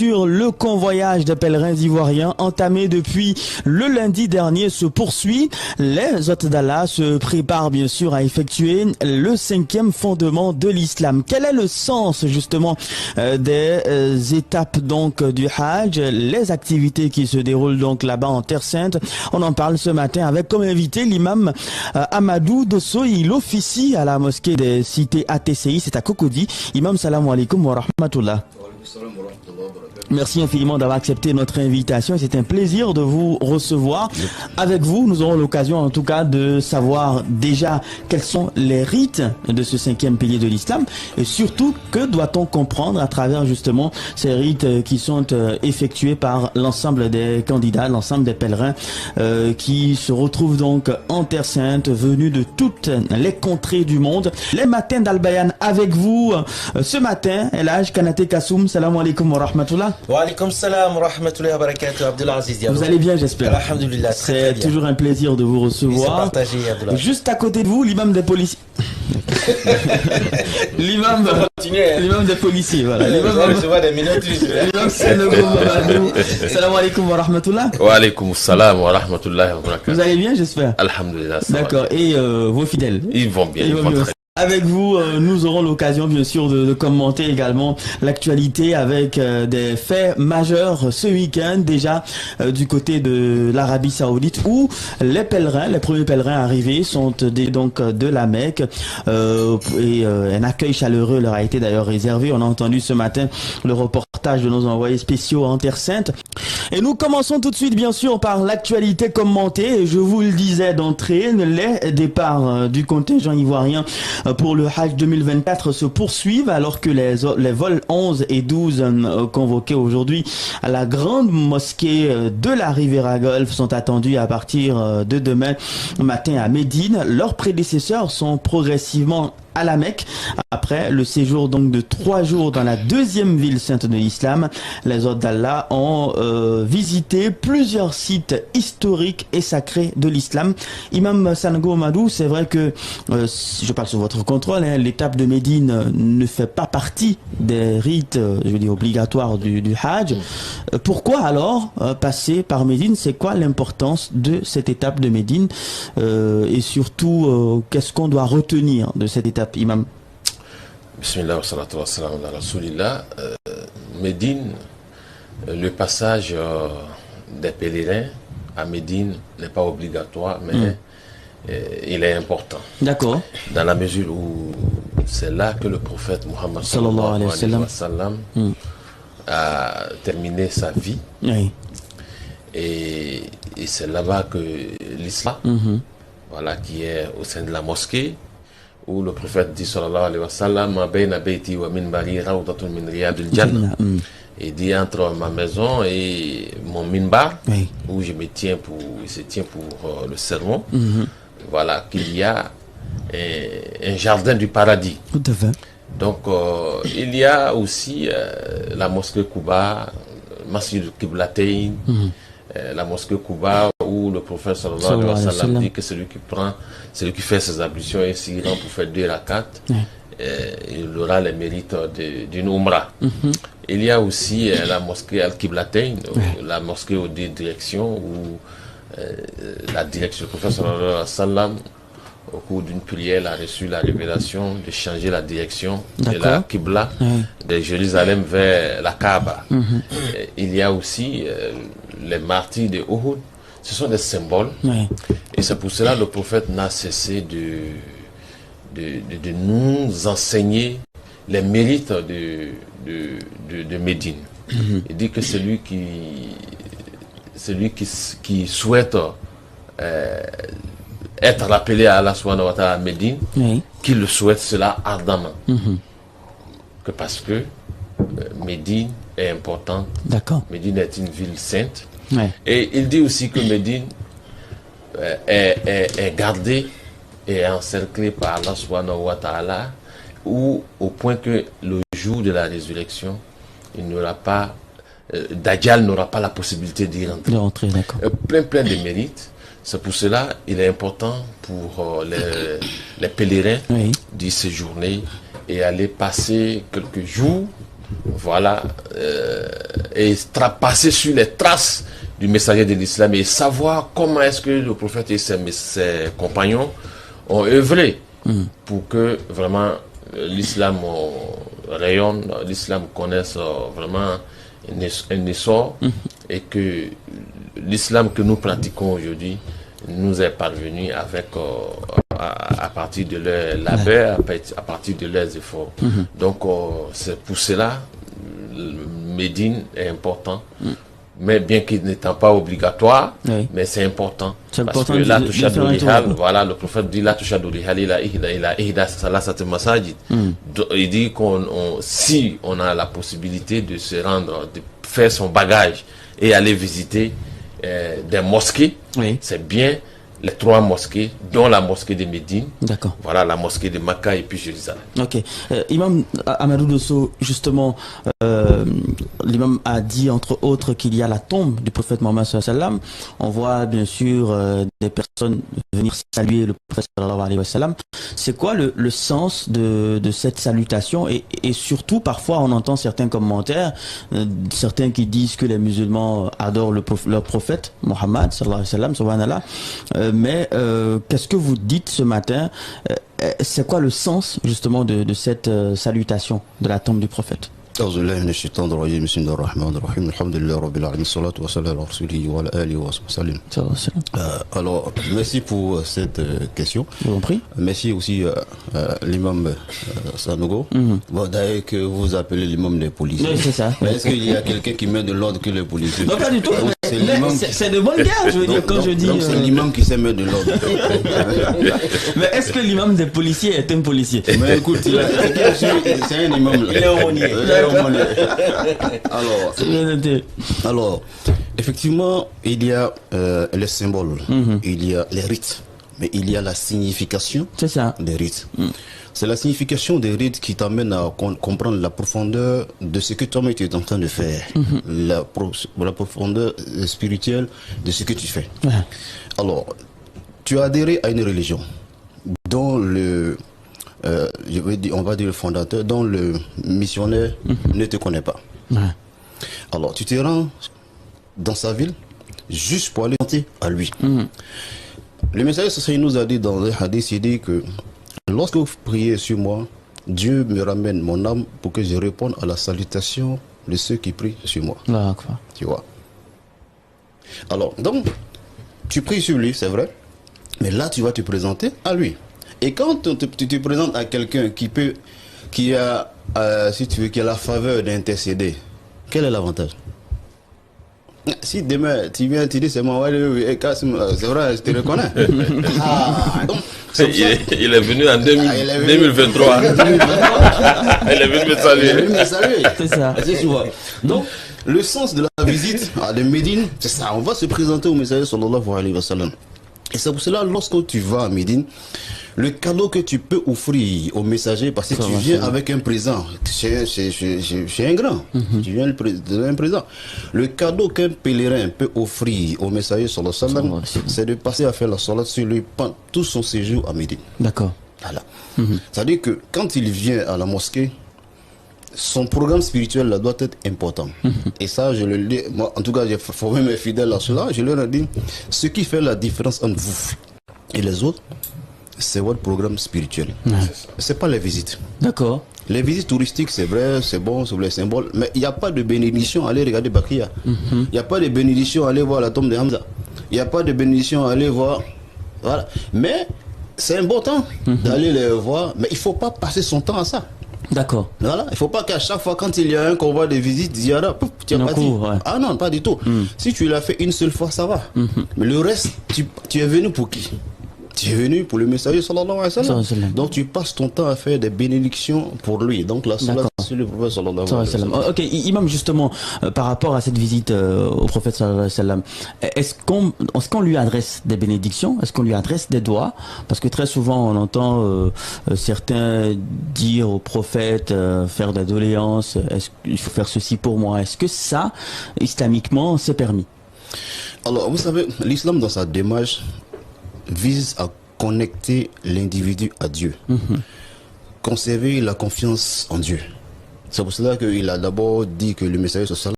Le convoyage des pèlerins ivoiriens entamé depuis le lundi dernier se poursuit. Les hôtes d'Allah se préparent bien sûr à effectuer le 5e fondement de l'islam. Quel est le sens justement des étapes donc du Hajj, les activités qui se déroulent donc là-bas en Terre Sainte? On en parle ce matin avec comme invité l'imam Amadou Dosso. Il officie à la mosquée des cités ATCI, c'est à Cocody. Imam, salam alaikum wa rahmatullah. Merci infiniment d'avoir accepté notre invitation. C'est un plaisir de vous recevoir. Avec vous, nous aurons l'occasion en tout cas de savoir déjà quels sont les rites de ce 5e pilier de l'islam et surtout que doit-on comprendre à travers justement ces rites qui sont effectués par l'ensemble des candidats, l'ensemble des pèlerins qui se retrouvent donc en Terre Sainte, venus de toutes les contrées du monde. Les matins d'Al-Bayan avec vous. Ce matin, El Hadj Kanate Kassoum, salam alaikum wa rahmatullah. Wa alaikum salam wa rahmatullahi wa barakatuh, Abdelaziz Diallo. Vous allez bien, j'espère. Alhamdulillah, c'est toujours un plaisir de vous recevoir. Juste à côté de vous, l'imam des policiers. l'imam des policiers, voilà. L'imam salam alaikum wa rahmatullah. Wa alaikum salam wa rahmatullahi wa barakatuh. Vous allez bien, j'espère. Alhamdulillah. D'accord. Et vos fidèles? Ils vont bien, ils vont très bien. Avec vous, nous aurons l'occasion bien sûr de commenter également l'actualité avec des faits majeurs ce week-end déjà du côté de l'Arabie Saoudite où les premiers pèlerins arrivés sont donc de la Mecque et un accueil chaleureux leur a été d'ailleurs réservé. On a entendu ce matin le reportage de nos envoyés spéciaux en Terre Sainte. Et nous commençons tout de suite bien sûr par l'actualité commentée. Et je vous le disais d'entrée, les départs du contingent ivoirien pour le Hajj 2024 se poursuivent alors que les vols 11 et 12 convoqués aujourd'hui à la grande mosquée de la Riviera Golfe sont attendus à partir de demain matin à Médine. Leurs prédécesseurs sont progressivement à la Mecque. Après le séjour donc de 3 jours dans la 2e ville sainte de l'islam, les hôtes d'Allah ont visité plusieurs sites historiques et sacrés de l'islam. Imam Sango Amadou, c'est vrai que je parle sous votre contrôle, hein, l'étape de Médine ne fait pas partie des rites je veux dire obligatoires du Hajj. Pourquoi alors passer par Médine? C'est quoi l'importance de cette étape de Médine et surtout qu'est-ce qu'on doit retenir de cette étape, imam? Bismillah wa salatu wa salam ala rasulillah. Médine, le passage des pèlerins à Médine n'est pas obligatoire, mais il est important. D'accord. Dans la mesure où c'est là que le prophète Muhammad sallallahu alayhi wa sallam a terminé sa vie. Oui. Et c'est là-bas que l'islam, voilà, qui est au sein de la mosquée, où le prophète dit sallallahu alayhi wa sallam, ma bayna bayti wa minbari rawdatun min riyadil jannah. Et dit entre ma maison et mon minbar, où je me tiens il se tient pour le sermon, voilà, qu'il y a un jardin du paradis. Tout à fait. Donc il y a aussi la mosquée Quba, Masjid Qiblatain, la mosquée Quba, où le prophète sallallahu alayhi wa sallam dit que celui qui fait ses ablutions et s'y rend pour faire 2 rakats, il aura les mérites d'une umrah. Il y a aussi la mosquée Al-Qiblatain, la mosquée aux 2 directions, où la direction du prophète sallallahu alayhi wa sallam, au cours d'une prière, a reçu la révélation de changer la direction de la Qibla de Jérusalem vers la Kaaba. Il y a aussi les martyrs de Uhud. Ce sont des symboles. Et c'est pour cela que le prophète n'a cessé de nous enseigner les mérites de Médine. Il dit que celui qui souhaite être rappelé à Allah subhanahu wa ta'ala à Médine, qu'il le souhaite cela ardemment. Que parce que Médine est importante. D'accord. Médine est une ville sainte. Et il dit aussi que Médine est gardée et encerclée par Allah subhanahu wa ta'ala, au point que le jour de la résurrection, il n'aura pas, Dajjal n'aura pas la possibilité d'y rentrer. Plein de mérites. C'est pour cela il est important pour les pèlerins d'y séjourner et aller passer quelques jours voilà, et passer sur les traces du messager de l'islam et savoir comment est-ce que le prophète et ses compagnons ont œuvré pour que vraiment l'islam rayonne, l'islam connaisse vraiment un essor et que l'islam que nous pratiquons aujourd'hui nous est parvenu avec à partir de leurs labeurs, à partir de leurs efforts. Donc c'est pour cela Médine est important. Mais bien qu'il n'étant pas obligatoire, mais c'est important. Parce que la toucha d'Olihal, voilà, le prophète dit la toucha d'Olihal, il a salasat masajid. Il dit si on a la possibilité de se rendre, de faire son bagage et aller visiter des mosquées, c'est bien les 3 mosquées, dont la mosquée de Médine. D'accord. Voilà, la mosquée de Makkah et puis Jérusalem. Ok. Imam Amadou Dosso, justement, l'imam a dit entre autres qu'il y a la tombe du prophète Mohammed sallallahu alayhi wa sallam. On voit bien sûr des personnes venir saluer le prophète sallallahu alayhi wa sallam. C'est quoi le sens de cette salutation et surtout parfois on entend certains commentaires, certains qui disent que les musulmans adorent leur prophète Mohammed sallallahu alayhi wa sallam, subhanallah. Mais qu'est-ce que vous dites ce matin? C'est quoi le sens justement de cette salutation de la tombe du prophète? Alors, merci pour cette question. Je vous en prie. Merci aussi l'imam Sanogo. Bon, d'ailleurs que vous appelez l'imam des policiers. Oui, c'est ça. Mais est-ce qu'il y a quelqu'un qui met de l'ordre que les policiers? Non, pas du tout. C'est de bonne guerre, je veux dire, quand je dis... Donc c'est l'imam qui sait mettre de l'ordre. Mais est-ce que l'imam des policiers est un policier? Mais écoute, c'est un imam. Il est aumônier. Alors, effectivement, il y a les symboles, il y a les rites, mais il y a la signification des rites. C'est la signification des rites qui t'amène à comprendre la profondeur de ce que toi-même tu es en train de faire, la profondeur spirituelle de ce que tu fais. Alors, tu as adhéré à une religion dont on va dire le fondateur, dont le missionnaire ne te connaît pas. Alors, tu te rends dans sa ville juste pour aller chanter à lui. Le messager nous a dit dans le hadith, il dit que lorsque vous priez sur moi, Dieu me ramène mon âme pour que je réponde à la salutation de ceux qui prient sur moi. Tu vois. Alors, donc, tu pries sur lui, c'est vrai, mais là, tu vas te présenter à lui. Et quand tu te présentes à quelqu'un qui a la faveur d'intercéder, quel est l'avantage? Si demain tu viens, tu dis c'est moi, c'est vrai, je te reconnais. Donc, il est venu en 2023. Il est venu me saluer. C'est ça. Donc, le sens de la visite à Médine, c'est ça. On va se présenter au messager sallallahu alayhi wa sallam. Et c'est pour cela, lorsque tu vas à Médine, le cadeau que tu peux offrir au messager, parce que tu viens avec un présent, c'est un grand, tu viens donner un présent. Le cadeau qu'un pèlerin peut offrir au messager sallallahu alayhi wa sallam, c'est de passer à faire la salat sur lui pendant tout son séjour à Médine. D'accord. Voilà. C'est-à-dire que quand il vient à la mosquée, son programme spirituel là, doit être important. Et ça, je le dis, moi, en tout cas, j'ai formé mes fidèles à cela, je leur ai dit, ce qui fait la différence entre vous et les autres, c'est votre programme spirituel. C'est pas les visites. D'accord. Les visites touristiques, c'est vrai, c'est bon, c'est les symboles, mais il n'y a pas de bénédiction à aller regarder Bakia. Il n'y a pas de bénédiction à aller voir la tombe de Hamza. Il n'y a pas de bénédiction à aller voir. Voilà. Mais c'est important d'aller les voir, mais il ne faut pas passer son temps à ça. D'accord. Voilà, il ne faut pas qu'à chaque fois quand il y a un convoi de visite, Ziyara, tu n'as pas dit. Ah non, pas du tout. Si tu l'as fait une seule fois, ça va. Mais le reste, tu es venu pour qui? Tu es venu pour le messager sallallahu alayhi wa sallam. Donc tu passes ton temps à faire des bénédictions pour lui. Donc la salat sur le prophète sallallahu alayhi wa sallam. Ok, imam, justement, par rapport à cette visite au prophète sallallahu alayhi wa sallam, est-ce qu'on lui adresse des bénédictions? Est-ce qu'on lui adresse des doigts? Parce que très souvent on entend certains dire au prophète, faire des doléances, il faut faire ceci pour moi. Est-ce que ça, islamiquement, c'est permis? Alors vous savez, l'islam dans sa démarche vise à connecter l'individu à Dieu, conserver la confiance en Dieu. C'est pour cela qu'il a d'abord dit que le messager social